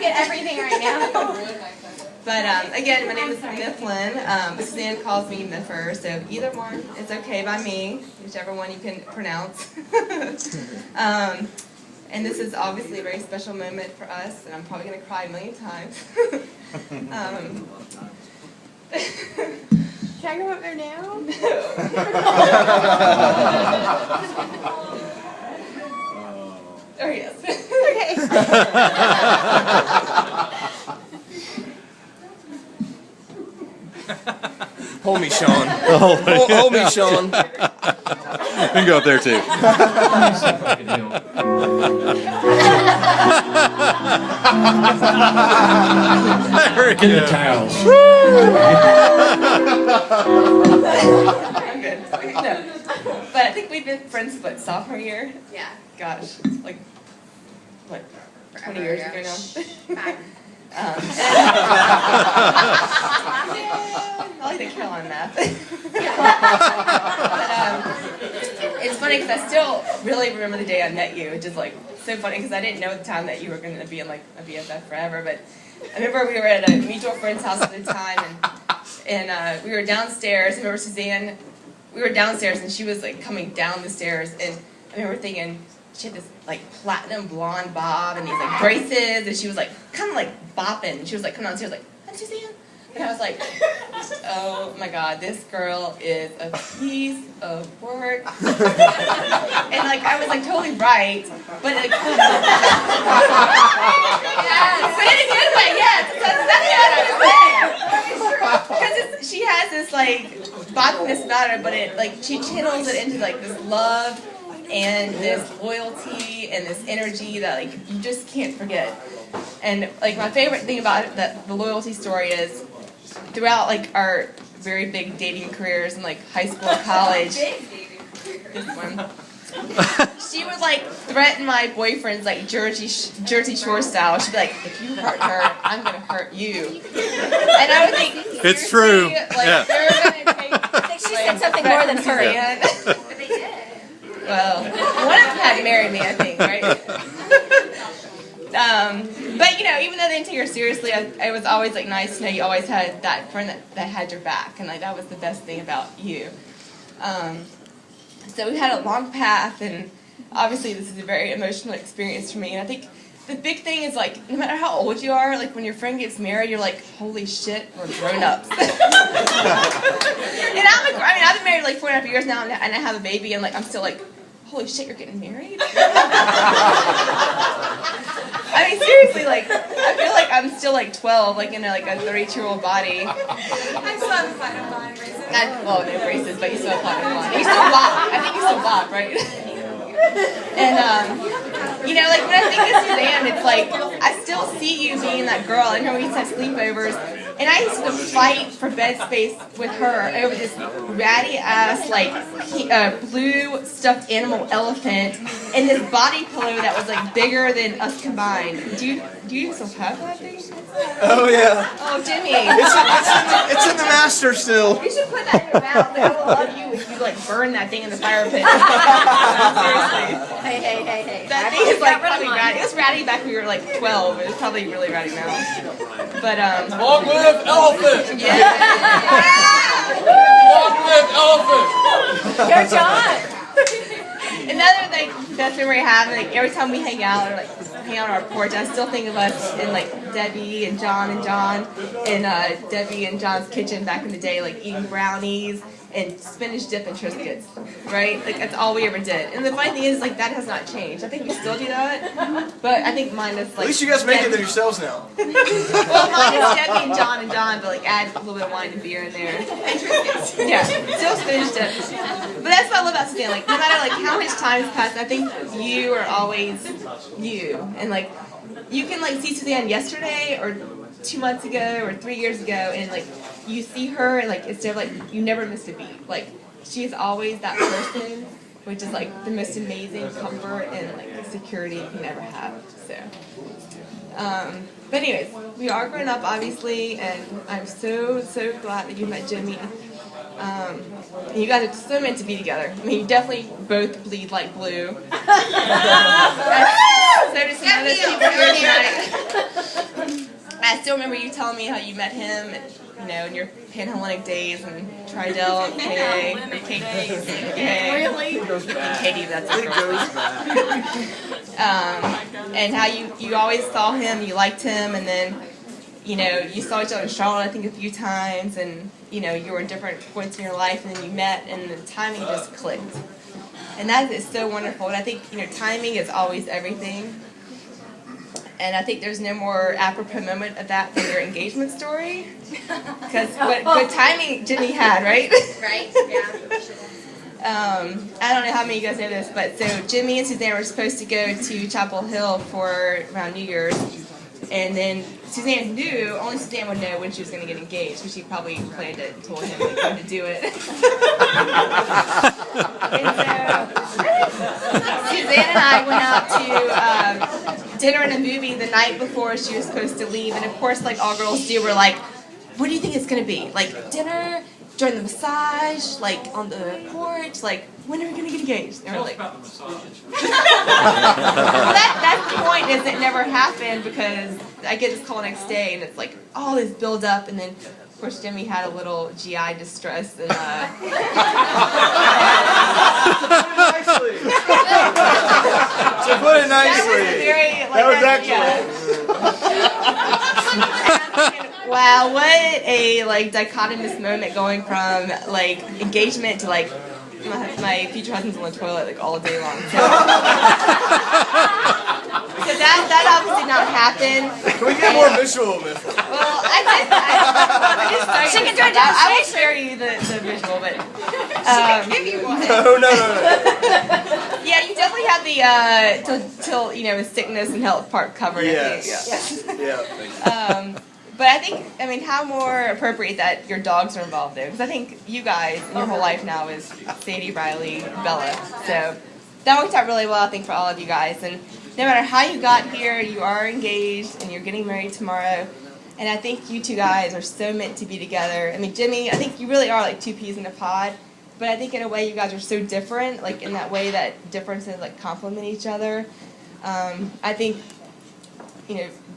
get everything right now. But again, my name is Mifflin. Suzanne calls me Miffer, so either one is okay by me, whichever one you can pronounce. And this is obviously a very special moment for us, and I'm probably going to cry a million times. Can I go up there now? Oh, yes. Okay. Hold me, Sean. Hold me, Sean. You can go up there too. In the towels. I'm good. No. But I think we've been friends, what, sophomore year? Yeah. Gosh, like, what, 20 years ago now? I like the Carolina math. But, it's funny because I still really remember the day I met you, which is like so funny because I didn't know at the time that you were going to be in like a BFF forever. But I remember we were at a mutual friend's house at the time, and we were downstairs. I remember Suzanne, we were downstairs and she was like coming down the stairs, and I remember thinking, she had this like platinum blonde bob and these like braces, and she was like kind of like bopping. She was like coming downstairs like, "Hi, Suzanne," and I was like, "Oh my God, this girl is a piece of work." And like I was like totally right, but like, yes, but in a good way, yes. That's what I was saying. Because she has this like boppiness about her, but it like she channels it into like this love and this loyalty and this energy that like you just can't forget. And like my favorite thing about it, the loyalty story is throughout like our very big dating careers in like high school and college, this one, she would like threaten my boyfriends like Jersey Shore style. She'd be like, "If you hurt her, I'm gonna hurt you." And I would think, it's true. Like, yeah. They're gonna take, I think she said something more than her. But they did. Well, one of them had to marry me, I think, right? But you know, even though they didn't take her seriously, it was always like nice to know you always had that friend that had your back, and like that was the best thing about you. So we had a long path, and obviously this is a very emotional experience for me. And I think the big thing is like, no matter how old you are, like when your friend gets married, you're like, holy shit, we're grown-ups. And I've been married like 4.5 years now, and I have a baby, and like I'm still like, holy shit, you're getting married? I mean, seriously, like, I feel like I'm still like 12, like in like a 32-year-old body. I still have platinum blonde braces. Well, no braces, but you still have platinum blonde. You still bob. I think you still bob, right? And, you know, like, when I think of Suzanne, it's like, I still see you being that girl. I remember we used to have sleepovers, and I used to fight for bed space with her over this ratty-ass, like, blue stuffed animal elephant and this body pillow that was, like, bigger than us combined. Do you still have that thing? Oh, yeah. Oh, Jimmy. It's in the master still. You should put that in your mouth. Like, I would love you if you, like, burn that thing in the fire pit. Seriously. Hey. That thing is like probably ratty. It was ratty back when we were like 12. It was probably really ratty now. But Long-lived elephant! yeah. Long-lived elephant! Go John! Another like best memory I have, like every time we hang out or like hang out on our porch, I still think of us in like Debbie and John in Debbie and John's kitchen back in the day, like eating brownies and spinach dip and Triscuits, right? Like that's all we ever did. And the funny thing is, like that has not changed. I think we still do that, but I think mine is like. At least you guys make it yourselves now. Well, mine is Debbie and John, but like add a little bit of wine and beer in there. And Triscuits. Yeah, still spinach dip. But that's what I love about Suzanne. Like no matter like how much time has passed, I think you are always you, and like you can like see Suzanne yesterday or 2 months ago or 3 years ago, and like you see her and like it's never like you never missed a beat. Like she's always that person, which is like the most amazing comfort and like security you can ever have. So but anyways, we are growing up obviously, and I'm so glad that you met Jimmy. And you guys are so meant to be together. I mean, you definitely both bleed like blue. So does some other people here tonight. I still remember you telling me how you met him, in your panhellenic days and Tridel, KA, or Katie. Really? Katie, that's a girl. And how you always saw him, you liked him, and then, you saw each other in Charlotte, I think, a few times, and, you were in different points in your life, and then you met, and the timing just clicked. And that is so wonderful. And I think, timing is always everything. And I think there's no more apropos moment of that than your engagement story. Because what good timing Jimmy had, right? Right, yeah. I don't know how many of you guys know this, but so Jimmy and Suzanne were supposed to go to Chapel Hill for around New Year's. And then Suzanne knew, only Suzanne would know when she was going to get engaged, because she probably planned it and told him when to do it. And so Suzanne and I went out to dinner and a movie the night before she was supposed to leave. And of course, like all girls do, we're like, what do you think it's going to be? Like dinner, during the massage, like on the porch, like when are we going to get engaged? And we're like, well, that's the point, is it never happened, because I get this call next day and it's like all this build up, and then of course Jimmy had a little GI distress and To put it nicely. Wow, what a dichotomous moment, going from engagement to my future husband's on the toilet all day long. So that obviously did not happen. Can we get more visual, Mifflin? Well, I will share you the visual, but Give you one. No. yeah, you definitely have the till sickness and health part covered. Yes. I think. Yeah. But I think, how more appropriate that your dogs are involved there. Because I think you guys, your whole life now is Sadie, Riley, Bella. So that worked out really well, I think, for all of you guys. And no matter how you got here, you are engaged and you're getting married tomorrow. And I think you two guys are so meant to be together. Jimmy, I think you really are like two peas in a pod. But I think in a way you guys are so different, in that way that differences complement each other. I think,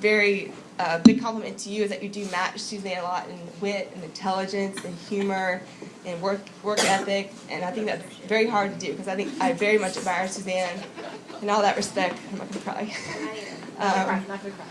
very big compliment to you is that you do match Suzanne a lot in wit and intelligence and humor and work ethic, and I think that's very hard to do, because I think I very much admire Suzanne in all that respect. I'm not going to cry. Not gonna cry.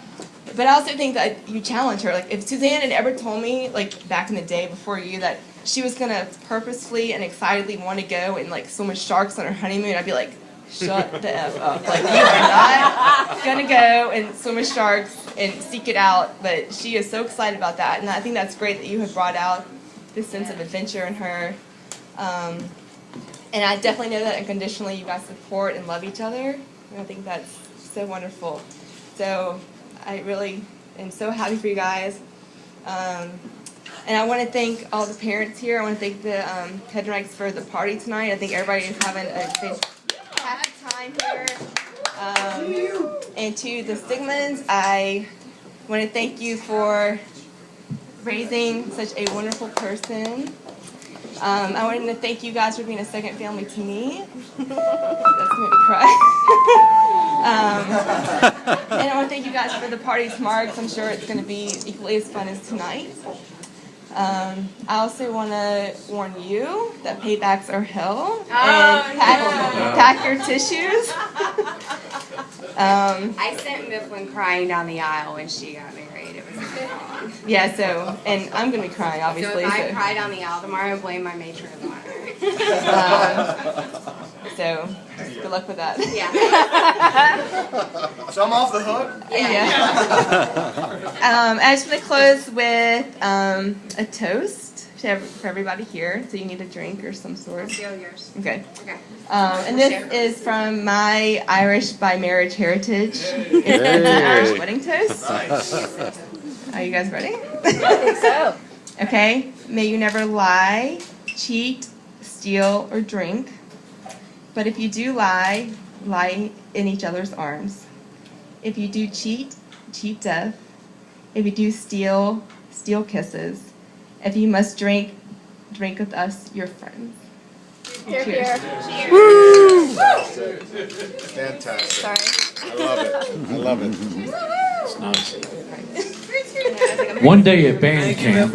But I also think that you challenge her. If Suzanne had ever told me, back in the day before you, that she was going to purposefully and excitedly want to go and swim with sharks on her honeymoon, I'd be like, shut the F up. You are not going to go and swim with sharks and seek it out. But she is so excited about that. And I think that's great that you have brought out this sense of adventure in her. And I definitely know that unconditionally you guys support and love each other. And I think that's so wonderful. So I really am so happy for you guys. And I want to thank all the parents here. I want to thank the Hedrick's for the party tonight. I think everybody is having a fantastic time here. And to the Stigmans, I want to thank you for raising such a wonderful person. I wanted to thank you guys for being a second family to me. That's made me cry. And I want to thank you guys for the party tomorrow, because I'm sure it's going to be equally as fun as tonight. I also want to warn you that paybacks are hell, and pack your tissues. I sent Mifflin crying down the aisle when she got married. It was long. Yeah, and I'm going to be crying, obviously. So if I cry down the aisle tomorrow, blame my matron on her. So good luck with that. Yeah. So I'm off the hook? Yeah. I just want to close with a toast for everybody here. So you need a drink or some sort. Steal yours. Okay. Okay. And this is from my Irish by marriage heritage. It's an Irish wedding toast. Nice. Are you guys ready? I think so. Okay. May you never lie, cheat, steal, or drink. But if you do lie, lie in each other's arms. If you do cheat, cheat death. If you do steal, steal kisses. If you must drink, drink with us, your friends. Here, Cheers. here. Woo! Fantastic. Sorry. I love it. I love it. It's nice. One day at band camp,